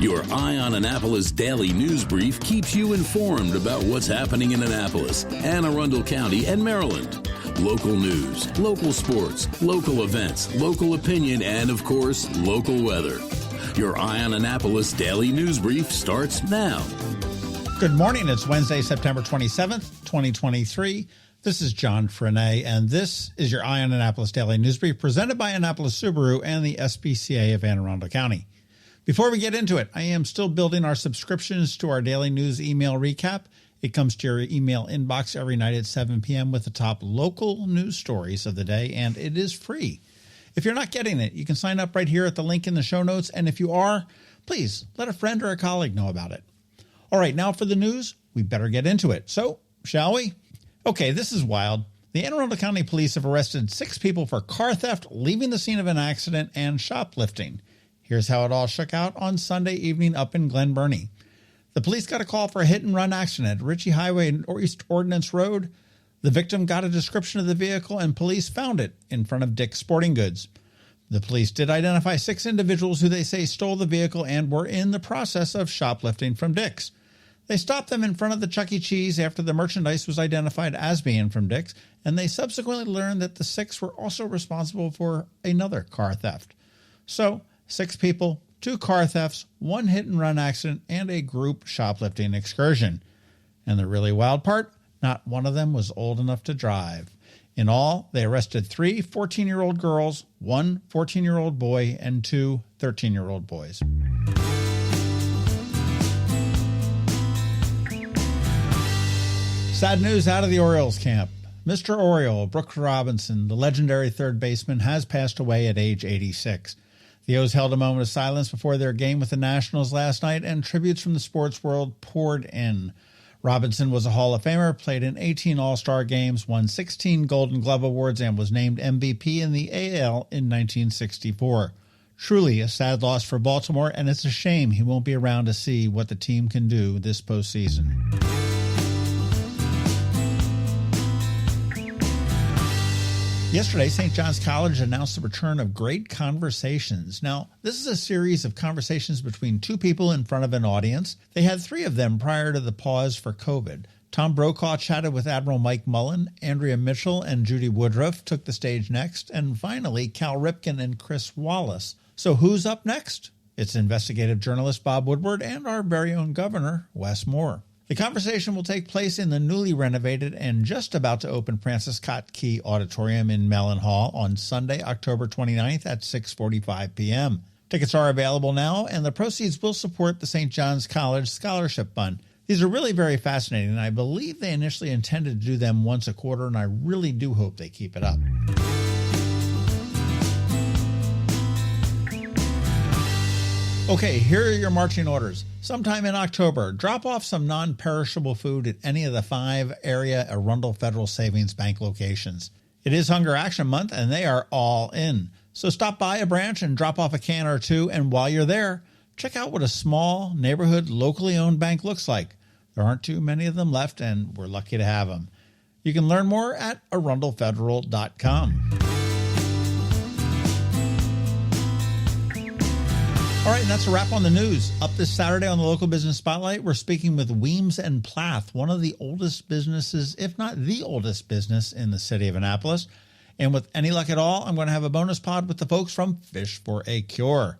Your Eye on Annapolis daily news brief keeps you informed about what's happening in Annapolis, Anne Arundel County, and Maryland. Local news, local sports, local events, local opinion, and, of course, local weather. Your Eye on Annapolis daily news brief starts now. Good morning. It's Wednesday, September 27th, 2023. This is John Frenaye, and this is your Eye on Annapolis daily news brief presented by Annapolis Subaru and the SPCA of Anne Arundel County. Before we get into it, I am still building our subscriptions to our daily news email recap. It comes to your email inbox every night at 7 p.m. with the top local news stories of the day, and it is free. If you're not getting it, you can sign up right here at the link in the show notes, and if you are, please let a friend or a colleague know about it. All right, now for the news, we better get into it. So, shall we? Okay, this is wild. The Anne Arundel County Police have arrested 6 people for car theft, leaving the scene of an accident, and shoplifting. Here's how it all shook out on Sunday evening up in Glen Burnie. The police got a call for a hit-and-run accident at Ritchie Highway and East Ordnance Road. The victim got a description of the vehicle, and police found it in front of Dick's Sporting Goods. The police did identify 6 individuals who they say stole the vehicle and were in the process of shoplifting from Dick's. They stopped them in front of the Chuck E. Cheese after the merchandise was identified as being from Dick's, and they subsequently learned that the 6 were also responsible for another car theft. So, 6 people, 2 car thefts, 1 hit-and-run accident, and a group shoplifting excursion. And the really wild part, not one of them was old enough to drive. In all, they arrested 3 14-year-old girls, 1 14-year-old boy, and 2 13-year-old boys. Sad news out of the Orioles camp. Mr. Oriole, Brooks Robinson, the legendary third baseman, has passed away at age 86. The O's held a moment of silence before their game with the Nationals last night, and tributes from the sports world poured in. Robinson was a Hall of Famer, played in 18 All-Star games, won 16 Golden Glove Awards, and was named MVP in the AL in 1964. Truly a sad loss for Baltimore, and it's a shame he won't be around to see what the team can do this postseason. Yesterday, St. John's College announced the return of Great Conversations. Now, this is a series of conversations between 2 people in front of an audience. They had 3 of them prior to the pause for COVID. Tom Brokaw chatted with Admiral Mike Mullen, Andrea Mitchell and Judy Woodruff took the stage next, and finally, Cal Ripken and Chris Wallace. So who's up next? It's investigative journalist Bob Woodward and our very own governor, Wes Moore. The conversation will take place in the newly renovated and just about to open Francis Scott Key Auditorium in Mellon Hall on Sunday, October 29th at 6:45 p.m. Tickets are available now, and the proceeds will support the St. John's College Scholarship Fund. These are really very fascinating, and I believe they initially intended to do them once a quarter, and I really do hope they keep it up. Okay, here are your marching orders. Sometime in October, drop off some non-perishable food at any of the 5 area Arundel Federal Savings Bank locations. It is Hunger Action Month, and they are all in. So stop by a branch and drop off a can or 2, and while you're there, check out what a small, neighborhood, locally owned bank looks like. There aren't too many of them left, and we're lucky to have them. You can learn more at arundelfederal.com. All right, and that's a wrap on the news. Up this Saturday on the Local Business Spotlight, we're speaking with Weems and Plath, one of the oldest businesses, if not the oldest business in the city of Annapolis. And with any luck at all, I'm going to have a bonus pod with the folks from Fish for a Cure.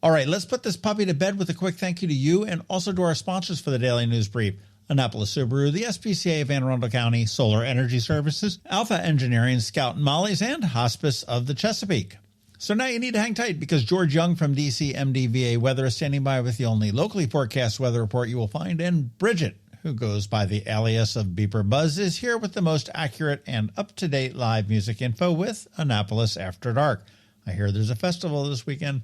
All right, let's put this puppy to bed with a quick thank you to you and also to our sponsors for the Daily News Brief: Annapolis Subaru, the SPCA of Anne Arundel County, Solar Energy Services, Alpha Engineering, Scout and Molly's, and Hospice of the Chesapeake. So now you need to hang tight because George Young from DC MDVA Weather is standing by with the only locally forecast weather report you will find, and Bridget, who goes by the alias of BeeprBuzz, is here with the most accurate and up-to-date live music info with Annapolis After Dark. I hear there's a festival this weekend.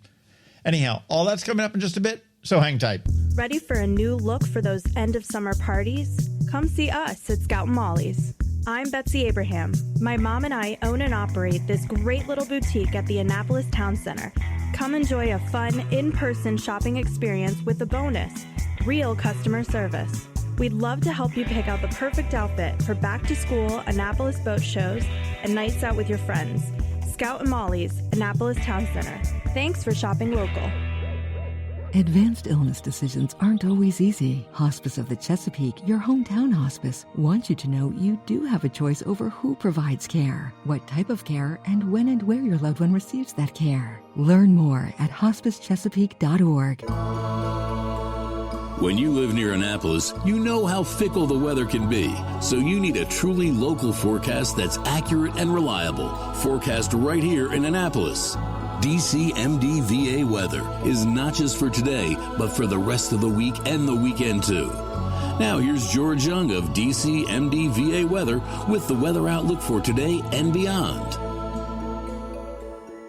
Anyhow, all that's coming up in just a bit, so hang tight. Ready for a new look for those end-of-summer parties? Come see us at Scout and Molly's. I'm Betsy Abraham. My mom and I own and operate this great little boutique at the Annapolis Town Center. Come enjoy a fun, in-person shopping experience with a bonus, real customer service. We'd love to help you pick out the perfect outfit for back-to-school Annapolis boat shows and nights out with your friends. Scout and Molly's, Annapolis Town Center. Thanks for shopping local. Advanced illness decisions aren't always easy. Hospice of the Chesapeake, your hometown hospice, wants you to know you do have a choice over who provides care, what type of care, and when and where your loved one receives that care. Learn more at hospicechesapeake.org. When you live near Annapolis, you know how fickle the weather can be. So you need a truly local forecast that's accurate and reliable. Forecast right here in Annapolis. DCMDVA weather is not just for today, but for the rest of the week and the weekend too. Now here's George Young of DCMDVA weather with the weather outlook for today and beyond.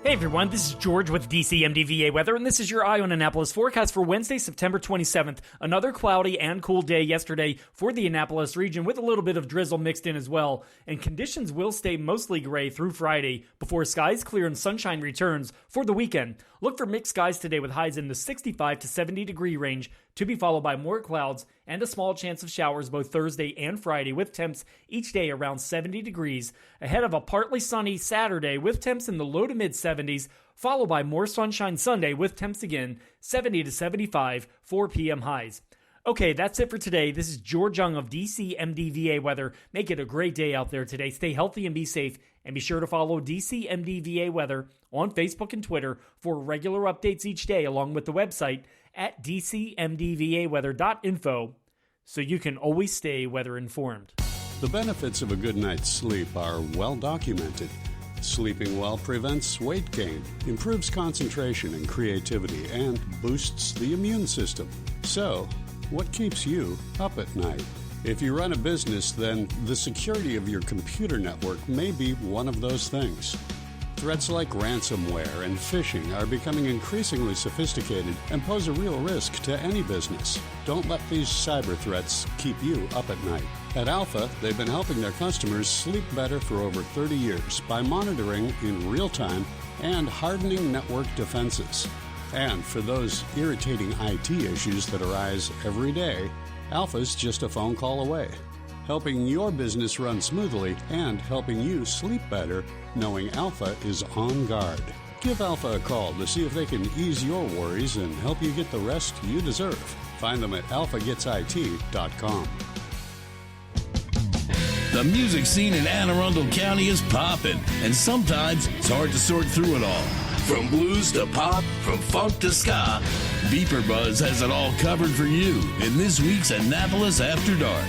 Hey everyone, this is George with DCMDVA Weather, and this is your Eye on Annapolis forecast for Wednesday, September 27th. Another cloudy and cool day yesterday for the Annapolis region with a little bit of drizzle mixed in as well. And conditions will stay mostly gray through Friday before skies clear and sunshine returns for the weekend. Look for mixed skies today with highs in the 65 to 70 degree range, to be followed by more clouds and a small chance of showers both Thursday and Friday, with temps each day around 70 degrees, ahead of a partly sunny Saturday with temps in the low to mid 70s, followed by more sunshine Sunday with temps again 70 to 75, 4 p.m. highs. Okay, that's it for today. This is George Young of DCMDVA Weather. Make it a great day out there today. Stay healthy and be safe. And be sure to follow DCMDVA Weather on Facebook and Twitter for regular updates each day, along with the website at dcmdvaweather.info, so you can always stay weather informed. The benefits of a good night's sleep are well documented. Sleeping well prevents weight gain, improves concentration and creativity, and boosts the immune system. So, what keeps you up at night? If you run a business, then the security of your computer network may be one of those things. Threats like ransomware and phishing are becoming increasingly sophisticated and pose a real risk to any business. Don't let these cyber threats keep you up at night. At Alpha, they've been helping their customers sleep better for over 30 years by monitoring in real time and hardening network defenses. And for those irritating IT issues that arise every day, Alpha's just a phone call away, helping your business run smoothly and helping you sleep better, knowing Alpha is on guard. Give Alpha a call to see if they can ease your worries and help you get the rest you deserve. Find them at alphagetsit.com. The music scene in Anne Arundel County is popping, and sometimes it's hard to sort through it all. From blues to pop, from funk to ska, BeeprBuzz has it all covered for you in this week's Annapolis After Dark.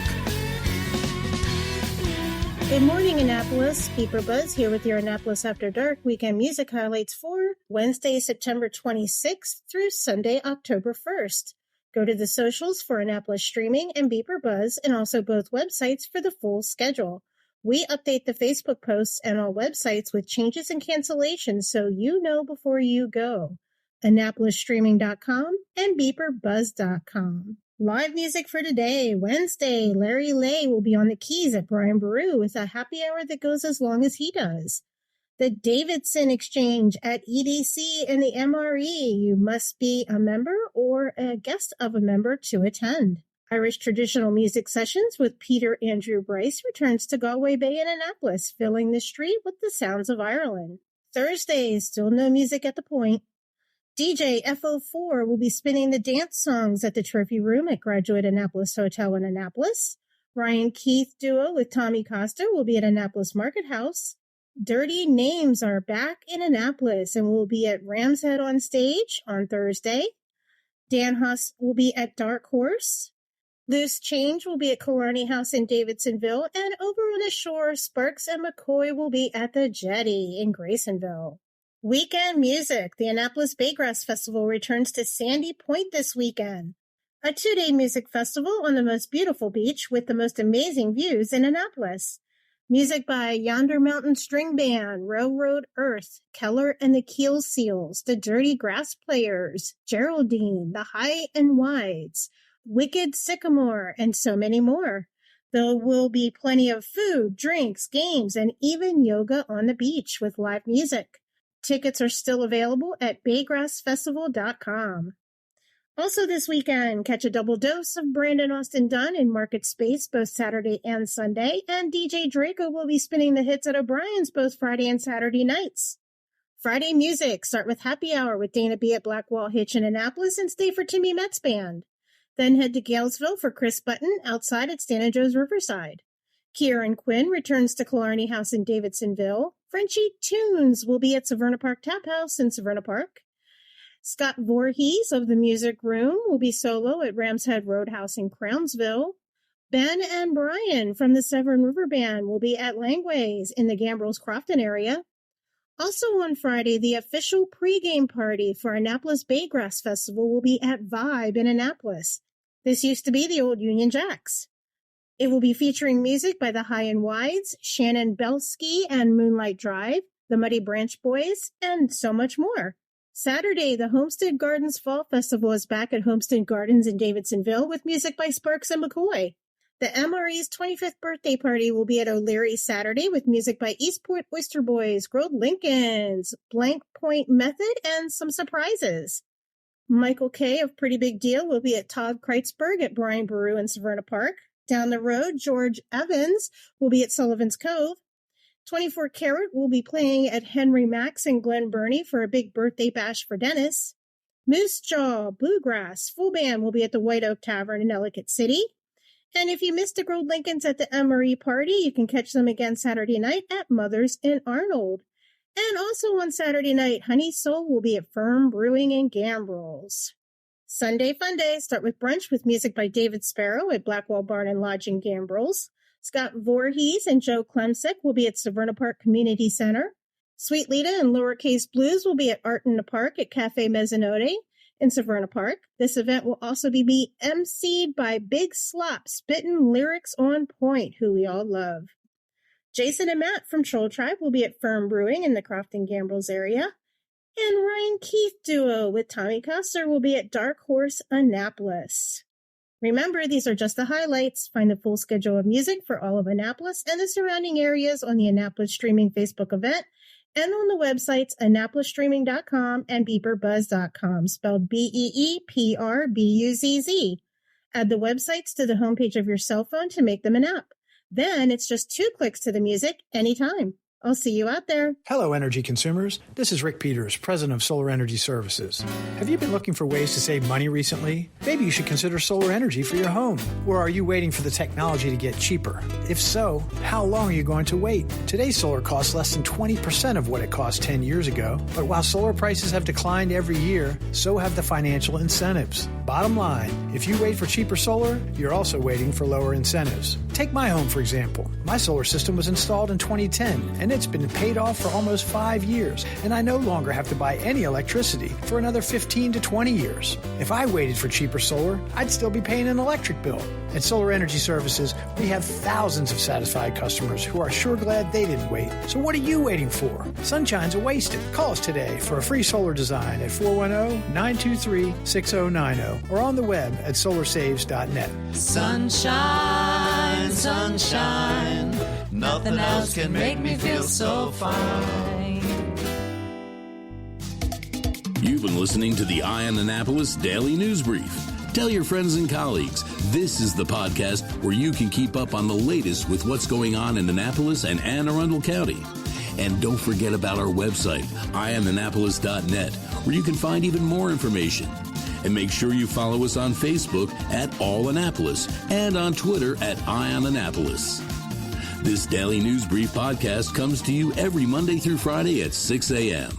Good morning, Annapolis. BeeprBuzz here with your Annapolis After Dark weekend music highlights for Wednesday, September 26th through Sunday, October 1st. Go to the socials for Annapolis Streaming and BeeprBuzz, and also both websites for the full schedule. We update the Facebook posts and all websites with changes and cancellations so you know before you go. AnnapolisStreaming.com and BeeprBuzz.com. Live music for today, Wednesday. Larry Lay will be on the keys at Brian Baru with a happy hour that goes as long as he does. The Davidson Exchange at EDC and the MRE. You must be a member or a guest of a member to attend. Irish Traditional Music Sessions with Peter Andrew Bryce returns to Galway Bay in Annapolis, filling the street with the sounds of Ireland. Thursday, still no music at the Point. DJ FO4 will be spinning the dance songs at the Trophy Room at Graduate Annapolis Hotel in Annapolis. Ryan Keith Duo with Tommy Costa will be at Annapolis Market House. Dirty Names are back in Annapolis and will be at Ram's Head on Stage on Thursday. Dan Huss will be at Dark Horse. Loose Change will be at Killarney House in Davidsonville, and over on the shore, Sparks and McCoy will be at the Jetty in Graysonville. Weekend music. The Annapolis Baygrass Festival returns to Sandy Point this weekend. A 2-day music festival on the most beautiful beach with the most amazing views in Annapolis. Music by Yonder Mountain String Band, Railroad Earth, Keller and the Keel Seals, the Dirty Grass Players, Geraldine, the High and Wides, Wicked Sycamore, and so many more. There will be plenty of food, drinks, games, and even yoga on the beach with live music. Tickets are still available at baygrassfestival.com. Also this weekend, catch a double dose of Brandon Austin Dunn in Market Space both Saturday and Sunday, and DJ Draco will be spinning the hits at O'Brien's both Friday and Saturday nights. Friday music. Start with Happy Hour with Dana B. at Blackwall Hitch in Annapolis and stay for Timmy Metz Band. Then head to Galesville for Chris Button outside at Stan and Joe's Riverside. Kieran Quinn returns to Killarney House in Davidsonville. Frenchie Tunes will be at Severna Park Tap House in Severna Park. Scott Voorhees of the Music Room will be solo at Rams Head Roadhouse in Crownsville. Ben and Brian from the Severn River Band will be at Langways in the Gambrels Crofton area. Also on Friday, the official pregame party for Annapolis Baygrass Festival will be at Vibe in Annapolis. This used to be the old Union Jacks. It will be featuring music by the High and Wides, Shannon Belsky and Moonlight Drive, the Muddy Branch Boys, and so much more. Saturday, the Homestead Gardens Fall Festival is back at Homestead Gardens in Davidsonville with music by Sparks and McCoy. The MRE's 25th birthday party will be at O'Leary Saturday with music by Eastport Oyster Boys, Grove Lincolns, Blank Point Method, and some surprises. Michael Kay of Pretty Big Deal will be at Todd Kreitzberg at Brian Baru in Severna Park. Down the road, George Evans will be at Sullivan's Cove. 24 Karat will be playing at Henry Max and Glen Burnie for a big birthday bash for Dennis. Moose Jaw, Bluegrass, full band will be at the White Oak Tavern in Ellicott City. And if you missed the Grove Lincolns at the MRE party, you can catch them again Saturday night at Mother's in Arnold. And also on Saturday night, Honey Soul will be at Firm Brewing in Gambrels. Sunday Fun Day, start with brunch with music by David Sparrow at Blackwall Barn and Lodge in Gambrels. Scott Voorhees and Joe Klemsick will be at Severna Park Community Center. Sweet Lita and Lowercase Blues will be at Art in the Park at Cafe Mezzanotte in Severna Park. This event will also be emceed by Big Slop, spittin' lyrics on point, who we all love. Jason and Matt from Troll Tribe will be at Firm Brewing in the Crofton Gambrels area. And Ryan Keith Duo with Tommy Custer will be at Dark Horse Annapolis. Remember, these are just the highlights. Find the full schedule of music for all of Annapolis and the surrounding areas on the Annapolis Streaming Facebook event and on the websites AnnapolisStreaming.com and BeeprBuzz.com, spelled BeeprBuzz. Add the websites to the homepage of your cell phone to make them an app. Then it's just 2 clicks to the music anytime. I'll see you out there. Hello, energy consumers. This is Rick Peters, president of Solar Energy Services. Have you been looking for ways to save money recently? Maybe you should consider solar energy for your home. Or are you waiting for the technology to get cheaper? If so, how long are you going to wait? Today's solar costs less than 20% of what it cost 10 years ago. But while solar prices have declined every year, so have the financial incentives. Bottom line, if you wait for cheaper solar, you're also waiting for lower incentives. Take my home, for example. My solar system was installed in 2010, and it's been paid off for almost 5 years, and I no longer have to buy any electricity for another 15 to 20 years. If I waited for cheaper solar, I'd still be paying an electric bill. At Solar Energy Services, we have thousands of satisfied customers who are sure glad they didn't wait. So what are you waiting for? Sunshine's a wasted. Call us today for a free solar design at 410-923-6090 or on the web at solarsaves.net. Sunshine, sunshine, nothing else can make me feel so fine. You've been listening to the Eye on Annapolis Daily News Brief. Tell your friends and colleagues, this is the podcast where you can keep up on the latest with what's going on in Annapolis and Anne Arundel County. And don't forget about our website, eyeonannapolis.net, where you can find even more information. And make sure you follow us on Facebook at All Annapolis and on Twitter at Eye on Annapolis. This Daily News Brief podcast comes to you every Monday through Friday at 6 a.m.